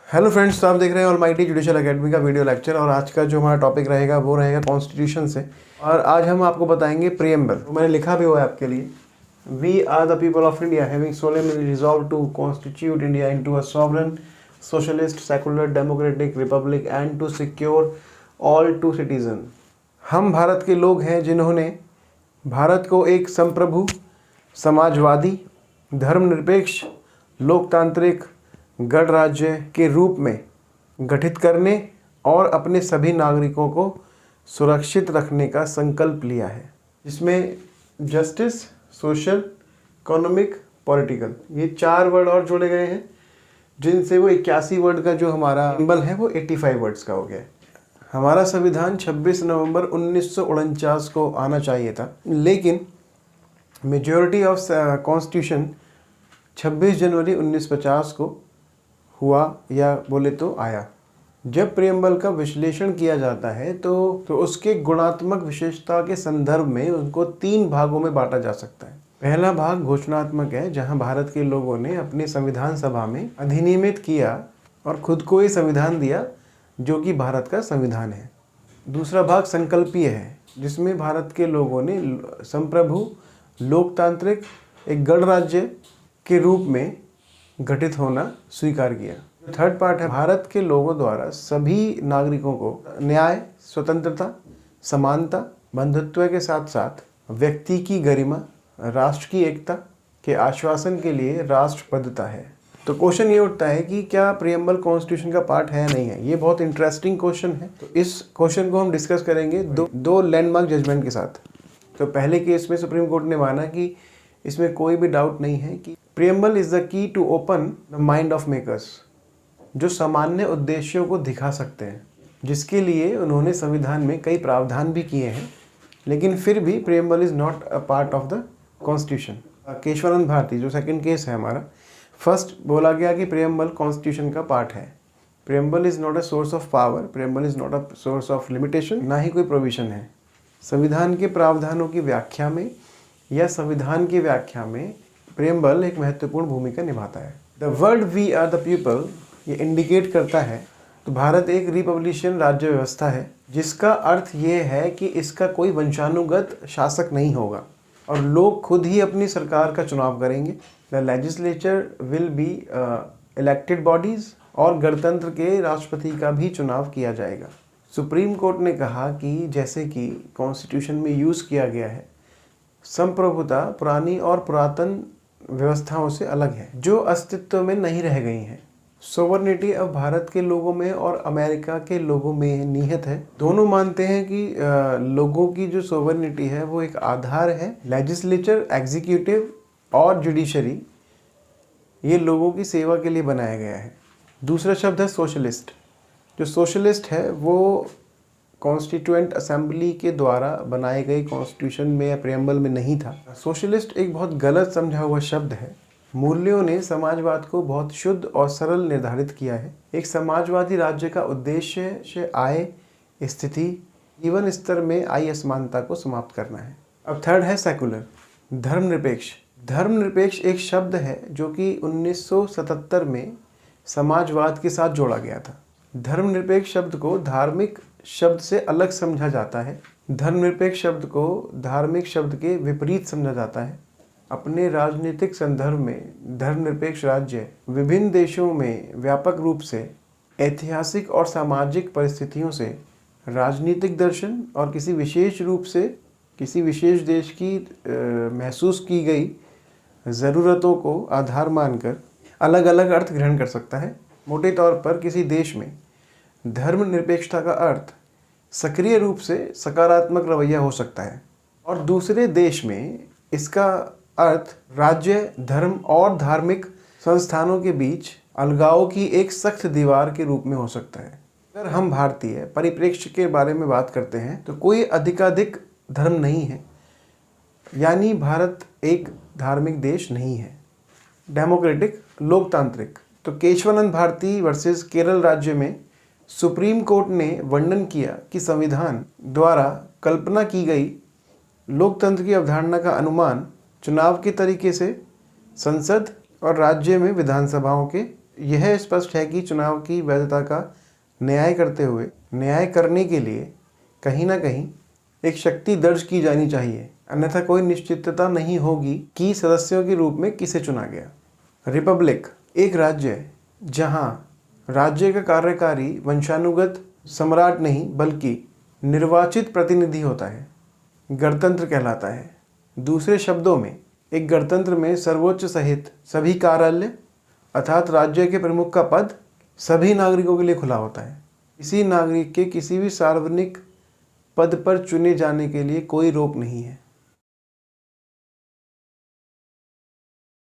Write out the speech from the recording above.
Hello friends, तो आप देख रहे हैं ऑलमाइटी जुडिशियल एकेडमी का वीडियो लेक्चर। और आज का जो हमारा टॉपिक रहेगा वो रहेगा कॉन्स्टिट्यूशन से। और आज हम आपको बताएंगे प्रीएम्बल। तो मैंने लिखा भी हुआ है आपके लिए। We are the people of India having solemnly resolved to constitute India into a sovereign socialist secular democratic republic and to secure all to citizen. हम भारत के लोग हैं जिन्होंने भारत को एक संप्रभु, समाजवादी, धर्मनिरपेक्ष, लोकतांत्रिक गणराज्य के रूप में गठित करने और अपने सभी नागरिकों को सुरक्षित रखने का संकल्प लिया है, जिसमें जस्टिस, सोशल, इकोनॉमिक, पॉलिटिकल, ये 4 वर्ड और जोड़े गए हैं, जिनसे वो 81 वर्ड का जो हमारा सिंबल है वो 85 वर्ड्स का हो गया है। हमारा संविधान 26 नवंबर 1949 को आना चाहिए था, लेकिन मेजॉरिटी ऑफ कॉन्स्टिट्यूशन 26 जनवरी 1950 को हुआ, या बोले तो आया। जब प्रीएम्बल का विश्लेषण किया जाता है तो उसके गुणात्मक विशेषता के संदर्भ में उनको 3 भागों में बांटा जा सकता है। पहला भाग घोषणात्मक है, जहां भारत के लोगों ने अपने संविधान सभा में अधिनियमित किया और खुद को ही संविधान दिया, जो कि भारत का संविधान है। दूसरा भाग संकल्पीय है, जिसमें भारत के लोगों ने संप्रभु, लोकतांत्रिक एक गणराज्य के रूप में गठित होना स्वीकार किया। थर्ड पार्ट है, भारत के लोगों द्वारा सभी नागरिकों को न्याय, स्वतंत्रता, समानता, बंधुत्व के साथ साथ व्यक्ति की गरिमा, राष्ट्र की एकता के आश्वासन के लिए राष्ट्रपद्धता है। तो क्वेश्चन ये उठता है कि क्या प्रीएम्बल कॉन्स्टिट्यूशन का पार्ट है या नहीं है। ये बहुत इंटरेस्टिंग क्वेश्चन है। तो इस क्वेश्चन को हम डिस्कस करेंगे दो लैंडमार्क जजमेंट के साथ। तो पहले केस में सुप्रीम कोर्ट ने माना कि इसमें कोई भी डाउट नहीं है कि preamble is the key to open the mind of makers, जो सामान्य उद्देश्यों को दिखा सकते हैं, जिसके लिए उन्होंने संविधान में कई प्रावधान भी किए हैं, लेकिन फिर भी preamble is not a part of the constitution. Kesavananda Bharati, जो सेकंड केस है हमारा, फर्स्ट बोला गया कि प्रीएम्बल कॉन्स्टिट्यूशन का पार्ट है। Preamble is not a source of power, preamble is not a source of limitation, ना ही कोई प्रोविजन है। संविधान के प्रावधानों की व्याख्या में या संविधान की व्याख्या में प्रीएम्बल एक महत्वपूर्ण भूमिका निभाता है। The word we are the people ये इंडिकेट करता है तो भारत एक रिपब्लिकन राज्य व्यवस्था है, जिसका अर्थ ये है कि इसका कोई वंशानुगत शासक नहीं होगा और लोग खुद ही अपनी सरकार का चुनाव करेंगे। The legislature will be elected bodies, और गणतंत्र के राष्ट्रपति का भी चुनाव किया जाएगा। सुप्रीम कोर्ट ने कहा कि जैसे कि कॉन्स्टिट्यूशन में यूज़ किया गया है, संप्रभुता पुरानी और पुरातन व्यवस्थाओं से अलग है, जो अस्तित्व में नहीं रह गई हैं। सोवर्निटी अब भारत के लोगों में और अमेरिका के लोगों में निहित है। दोनों मानते हैं कि लोगों की जो सोवर्निटी है वो एक आधार है। लेजिस्लेचर, एग्जीक्यूटिव और जुडिशरी, ये लोगों की सेवा के लिए बनाया गया है। दूसरा शब्द है सोशलिस्ट। जो सोशलिस्ट है वो कॉन्स्टिट्यूएंट असेंबली के द्वारा बनाए गए कॉन्स्टिट्यूशन में या प्रीएम्बल में नहीं था। सोशलिस्ट एक बहुत गलत समझा हुआ शब्द है। मूल्यों ने समाजवाद को बहुत शुद्ध और सरल निर्धारित किया है। एक समाजवादी राज्य का उद्देश्य से आय, स्थिति, जीवन स्तर में आई असमानता को समाप्त करना है। अब थर्ड है सेकुलर, धर्मनिरपेक्ष। धर्मनिरपेक्ष एक शब्द है जो कि 1977 में समाजवाद के साथ जोड़ा गया था। धर्मनिरपेक्ष शब्द को धार्मिक शब्द से अलग समझा जाता है। धर्मनिरपेक्ष शब्द को धार्मिक शब्द के विपरीत समझा जाता है। अपने राजनीतिक संदर्भ में धर्मनिरपेक्ष राज्य विभिन्न देशों में व्यापक रूप से ऐतिहासिक और सामाजिक परिस्थितियों से, राजनीतिक दर्शन और किसी विशेष रूप से किसी विशेष देश की महसूस की गई ज़रूरतों को आधार मानकर अलग अलग अर्थ ग्रहण कर सकता है। मोटे तौर पर किसी देश में धर्मनिरपेक्षता का अर्थ सक्रिय रूप से सकारात्मक रवैया हो सकता है, और दूसरे देश में इसका अर्थ राज्य, धर्म और धार्मिक संस्थानों के बीच अलगाव की एक सख्त दीवार के रूप में हो सकता है। अगर हम भारतीय परिप्रेक्ष्य के बारे में बात करते हैं तो कोई अधिकाधिक धर्म नहीं है, यानी भारत एक धार्मिक देश नहीं है। डेमोक्रेटिक, लोकतांत्रिक। तो केशवानंद भारती वर्सेस केरल राज्य में सुप्रीम कोर्ट ने वर्णन किया कि संविधान द्वारा कल्पना की गई लोकतंत्र की अवधारणा का अनुमान चुनाव के तरीके से संसद और राज्य में विधानसभाओं के यह स्पष्ट है कि चुनाव की वैधता का न्याय करने के लिए कहीं ना कहीं एक शक्ति दर्ज की जानी चाहिए, अन्यथा कोई निश्चितता नहीं होगी कि सदस्यों के रूप में किसे चुना गया। रिपब्लिक एक राज्य है जहां राज्य का कार्यकारी वंशानुगत सम्राट नहीं बल्कि निर्वाचित प्रतिनिधि होता है, गणतंत्र कहलाता है। दूसरे शब्दों में एक गणतंत्र में सर्वोच्च सहित सभी कार्यालय अर्थात राज्य के प्रमुख का पद सभी नागरिकों के लिए खुला होता है। किसी नागरिक के किसी भी सार्वजनिक पद पर चुने जाने के लिए कोई रोक नहीं है।